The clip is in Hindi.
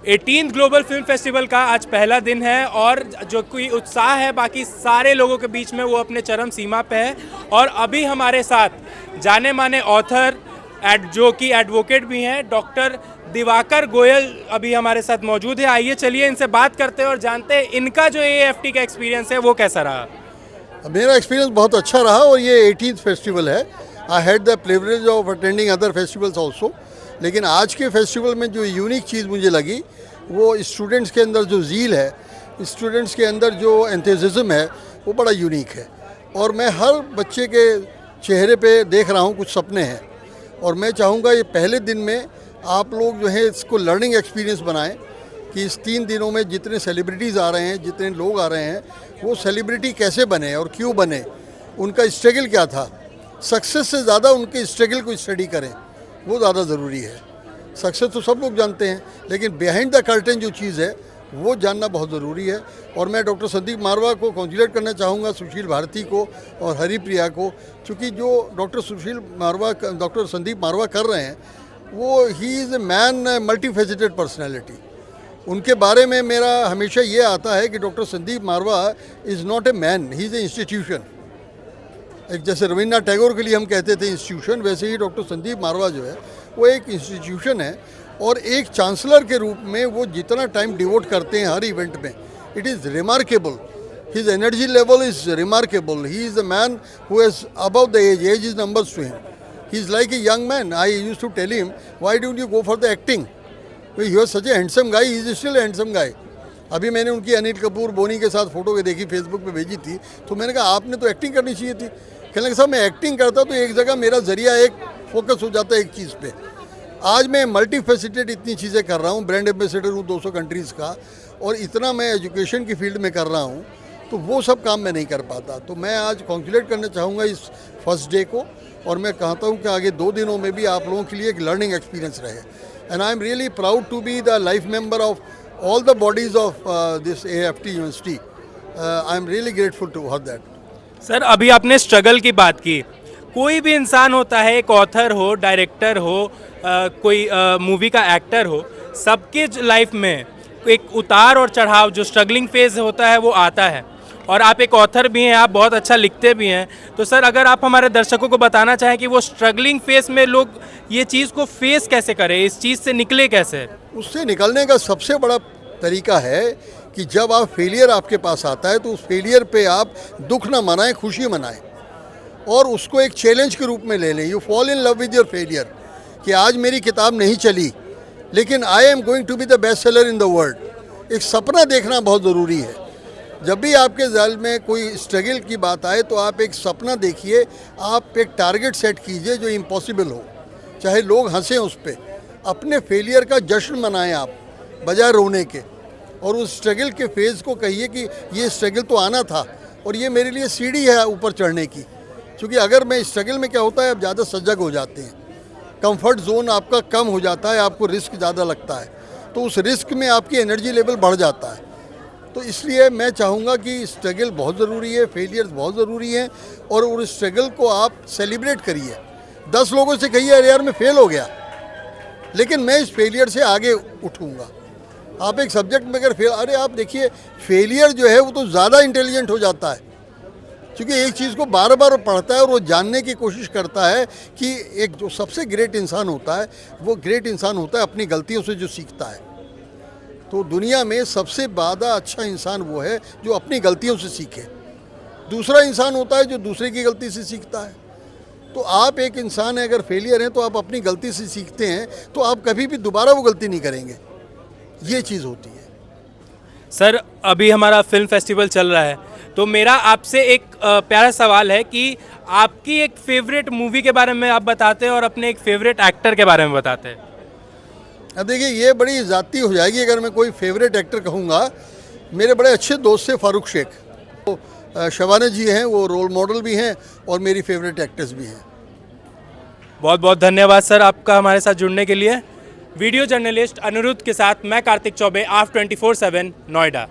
18th ग्लोबल फिल्म फेस्टिवल का आज पहला दिन है और जो कोई उत्साह है बाकी सारे लोगों के बीच में वो अपने चरम सीमा पे है। और अभी हमारे साथ जाने माने ऑथर जो कि एडवोकेट भी हैं, डॉक्टर दिवाकर गोयल अभी हमारे साथ मौजूद है। आइए चलिए इनसे बात करते हैं और जानते हैं इनका जो AFT का एक्सपीरियंस है वो कैसा रहा। मेरा एक्सपीरियंस बहुत अच्छा रहा और ये 18th फेस्टिवल है। I had the privilege of attending other festivals also, लेकिन आज के फेस्टिवल में जो यूनिक चीज़ मुझे लगी वो स्टूडेंट्स के अंदर जो ज़ील है, स्टूडेंट्स के अंदर जो एंथुसिज्म है वो बड़ा यूनिक है। और मैं हर बच्चे के चेहरे पे देख रहा हूँ कुछ सपने हैं और मैं चाहूँगा ये पहले दिन में आप लोग जो है इसको लर्निंग एक्सपीरियंस बनाएं कि इस 3 दिनों में जितने सेलिब्रिटीज़ आ रहे हैं, जितने लोग आ रहे हैं, वो सेलिब्रिटी कैसे बने और क्यों बने, उनका स्ट्रगल क्या था। सक्सेस से ज़्यादा उनके स्ट्रगल को स्टडी करें, वो ज़्यादा ज़रूरी है। सक्सेस तो सब लोग जानते हैं, लेकिन बिहाइंड द कर्टन जो चीज़ है वो जानना बहुत ज़रूरी है। और मैं डॉक्टर संदीप मारवा को कॉन्ग्रेचुलेट करना चाहूँगा, सुशील भारती को और हरिप्रिया को, क्योंकि जो डॉक्टर संदीप मारवा कर रहे हैं वो he is a man multi faceted personality. उनके बारे में मेरा हमेशा ये आता है कि doctor Sandeep Marwah is not a man, he is a institution. एक जैसे रविन्द्रनाथ टैगोर के लिए हम कहते थे इंस्टीट्यूशन, वैसे ही डॉक्टर संदीप मारवा जो है वो एक इंस्टीट्यूशन है। और एक चांसलर के रूप में वो जितना टाइम डिवोट करते हैं हर इवेंट में, it is remarkable. His energy level is remarkable. He is a man who is above the age is numbers to him. He is like a young man. I used to tell him, why don't you go for the acting? He was such a handsome guy, he is still a handsome guy. अभी मैंने उनकी अनिल कपूर बोनी के साथ फ़ोटो देखी, फेसबुक पे भेजी थी, तो मैंने कहा आपने तो एक्टिंग करनी चाहिए थी। कहने लगे साहब मैं एक्टिंग करता तो एक जगह मेरा जरिया एक फोकस हो जाता है एक चीज़ पे। आज मैं मल्टी फेसिटेड इतनी चीज़ें कर रहा हूँ, ब्रांड एम्बेसडर हूँ 200 कंट्रीज़ का, और इतना मैं एजुकेशन की फील्ड में कर रहा हूँ, तो वो सब काम मैं नहीं कर पाता। तो मैं आज कॉन्ग्रेचुलेट करना चाहूँगा इस फर्स्ट डे को, और मैं कहता हूँ कि आगे 2 दिनों में भी आप लोगों के लिए एक लर्निंग एक्सपीरियंस रहे। And I am really proud to be the life member of all the bodies of this AFT University. I am really grateful to her that. Sir अभी आपने स्ट्रगल की बात की। कोई भी इंसान होता है, एक ऑथर हो, डायरेक्टर हो, कोई मूवी का एक्टर हो, सबके लाइफ में एक उतार और चढ़ाव जो स्ट्रगलिंग फेज होता है वो आता है। और आप एक ऑथर भी हैं, आप बहुत अच्छा लिखते भी हैं। तो सर अगर आप हमारे दर्शकों को बताना चाहें कि वो स्ट्रगलिंग फेज में लोग ये चीज़ को फेस कैसे करें, इस चीज़ से निकले कैसे? उससे निकलने का सबसे बड़ा तरीका है कि जब आप फेलियर आपके पास आता है तो उस फेलियर पे आप दुख ना मनाएं, खुशी मनाएं और उसको एक चैलेंज के रूप में ले लें। You fall in love with your failure, कि आज मेरी किताब नहीं चली लेकिन I am going to be the best seller in the world. एक सपना देखना बहुत ज़रूरी है। जब भी आपके ज़िल में कोई स्ट्रगल की बात आए तो आप एक सपना देखिए, आप एक टारगेट सेट कीजिए जो इम्पॉसिबल हो, चाहे लोग हंसें उस पर। अपने फेलियर का जश्न मनाएं आप बजाय रोने के, और उस स्ट्रगल के फेज़ को कहिए कि ये स्ट्रगल तो आना था और ये मेरे लिए सीढ़ी है ऊपर चढ़ने की। क्योंकि अगर मैं स्ट्रगल में क्या होता है, आप ज़्यादा सजग हो जाते हैं, कंफर्ट जोन आपका कम हो जाता है, आपको रिस्क ज़्यादा लगता है, तो उस रिस्क में आपकी एनर्जी लेवल बढ़ जाता है। तो इसलिए मैं चाहूँगा कि स्ट्रगल बहुत ज़रूरी है, फेलियर्स बहुत ज़रूरी हैं, और उस स्ट्रगल को आप सेलिब्रेट करिए। 10 लोगों से कहिए अरे यार मैं फेल हो गया, लेकिन मैं इस फेलियर से आगे उठूँगा। आप एक सब्जेक्ट में अगर फेल, अरे आप देखिए फेलियर जो है वो तो ज़्यादा इंटेलिजेंट हो जाता है, क्योंकि एक चीज़ को बार बार पढ़ता है और वो जानने की कोशिश करता है कि एक जो सबसे ग्रेट इंसान होता है वो ग्रेट इंसान होता है अपनी गलतियों से जो सीखता है। तो दुनिया में सबसे ज़्यादा अच्छा इंसान वो है जो अपनी गलतियों से सीखे। दूसरा इंसान होता है जो दूसरे की गलती से सीखता है। तो आप एक इंसान है, अगर फेलियर हैं तो आप अपनी गलती से सीखते हैं, तो आप कभी भी दोबारा वो गलती नहीं करेंगे। ये चीज़ होती है। सर अभी हमारा फिल्म फेस्टिवल चल रहा है, तो मेरा आपसे एक प्यारा सवाल है कि आपकी एक फेवरेट मूवी के बारे में आप बताते हैं और अपने एक फेवरेट एक्टर के बारे में बताते हैं। अब देखिए ये बड़ी ज़ाती हो जाएगी अगर मैं कोई फेवरेट एक्टर कहूँगा। मेरे बड़े अच्छे दोस्त हैं फारूक शेख, तो शबाना जी हैं, वो रोल मॉडल भी हैं और मेरी फेवरेट एक्ट्रेस भी हैं। बहुत बहुत धन्यवाद सर आपका हमारे साथ जुड़ने के लिए। वीडियो जर्नलिस्ट अनिरुद्ध के साथ मैं कार्तिक चौबे, AFT 24/7 नोएडा।